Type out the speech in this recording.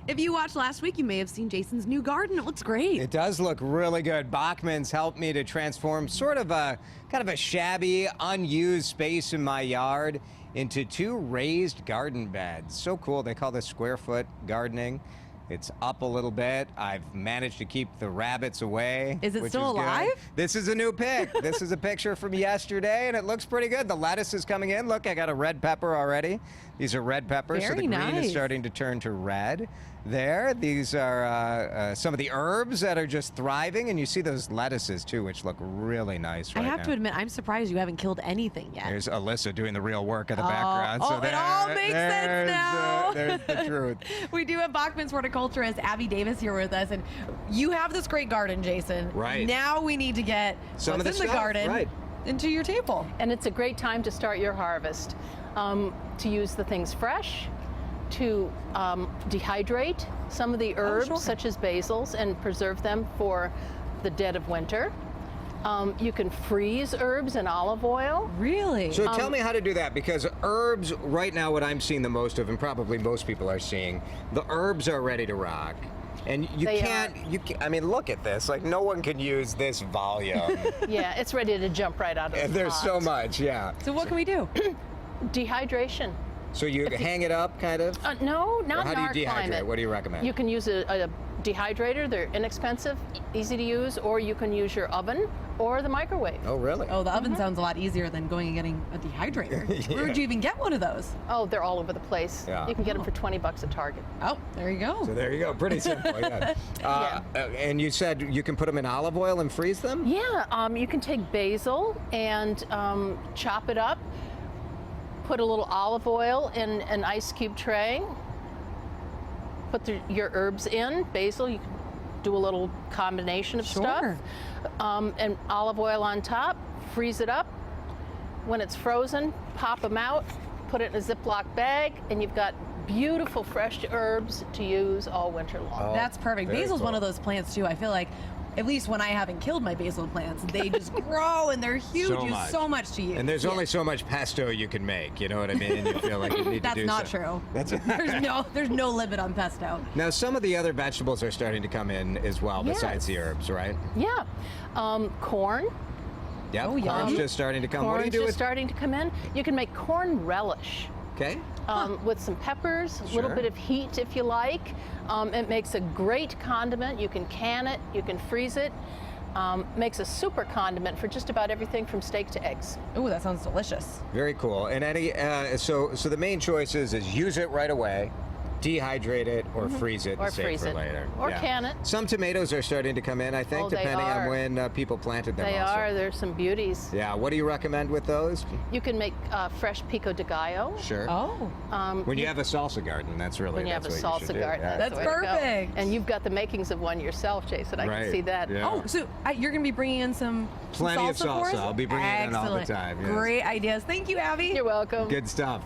If you watched last week, you may have seen Jason's new garden. It looks great. It does look really good. Bachman's helped me to transform sort of a kind of a shabby, unused space in my yard into 2 raised garden beds. So cool. They call this square foot gardening. It's up a little bit. I've managed to keep the rabbits away. Is it which still good. alive? This is a new pic. This is a picture from yesterday, and it looks pretty good. The lettuce is coming in. Look, I got a red pepper already. These are red peppers, so Very the green is nice. starting to turn to red there. These are some of the herbs that are just thriving, and you see those lettuces, too, which look really nice right I now. have to admit, I'm surprised you haven't killed anything yet. There's Alyssa doing the real work in the background. Oh, it all makes sense now. There's the truth. We do have Bachman's horticulturist, Abby Davis, here with us. And you have this great garden, Jason. Right. Now we need to get Some of what's the in the stuff, garden right. into your table. And it's a great time to start your harvest. To use the things fresh, to dehydrate some of the herbs, sure. such as basils, and preserve them for the dead of winter. You can freeze herbs in olive oil. Really? So tell me how to do that, because herbs, right now what I'm seeing the most of, and probably most people are seeing, the herbs are ready to rock. And you They can't, I mean, look at this. Like, no one can use this volume. Yeah, it's ready to jump right out of the There's pot. so much, yeah. So what can we do? Dehydration. So you hang it up, kind of? No, not Or in how our do you dehydrate? climate. What do you recommend? You can use a dehydrator. They're inexpensive, easy to use, or you can use your oven or the microwave. Oh, really? Oh, the oven sounds a lot easier than going and getting a dehydrator. Where would you even get one of those? Oh, they're all over the place. Yeah. You can get them for $20 at Target. Oh, there you go. So there you go. Pretty simple, yeah. And you said you can put them in olive oil and freeze them? Yeah, you can take basil and chop it up, put a little olive oil in an ice cube tray, put your herbs in, basil, you can do a little combination of stuff, and olive oil on top, freeze it up. When it's frozen, pop them out, put it in a Ziploc bag, and you've got beautiful fresh herbs to use all winter long. That's perfect. very Basil's one cool. of those plants too. I feel like, at least when I haven't killed my basil plants, they just grow and they're huge. So There's much. so much to use. And there's only so much pesto you can make, you know what I mean? You feel like you need to do That's not so. true. There's no limit on pesto. Now, some of the other vegetables are starting to come in as well, besides the herbs, right? Yeah, corn. Yep, Oh, yum. corn's just starting to come. What do you Corn's do just with... starting to come in. You can make corn relish. Okay. With some peppers, a Sure. little bit of heat if you like. It makes a great condiment. You can can it, you can freeze it. Makes a super condiment for just about everything from steak to eggs. Ooh, that sounds delicious. Very cool. And any so the main choice is use it right away, dehydrate it, or freeze it Or and save freeze for it. later. Or can it. Some tomatoes are starting to come in, I think, Oh, they depending on are. when people planted them. They also. are. There's some beauties. Yeah. What do you recommend with those? You can make fresh pico de gallo. Sure. Oh, When you have a salsa garden, that's really When you have a that's what you should salsa do. garden, Yeah. That's the way to go. perfect. And you've got the makings of one yourself, Jason. I Right. can see that. Yeah. oh, so you're gonna be bringing in some Plenty of salsa for salsa. us? I'll be bringing it in all the Excellent. time, yes. Great ideas. Thank you, Abby. You're welcome. Good stuff.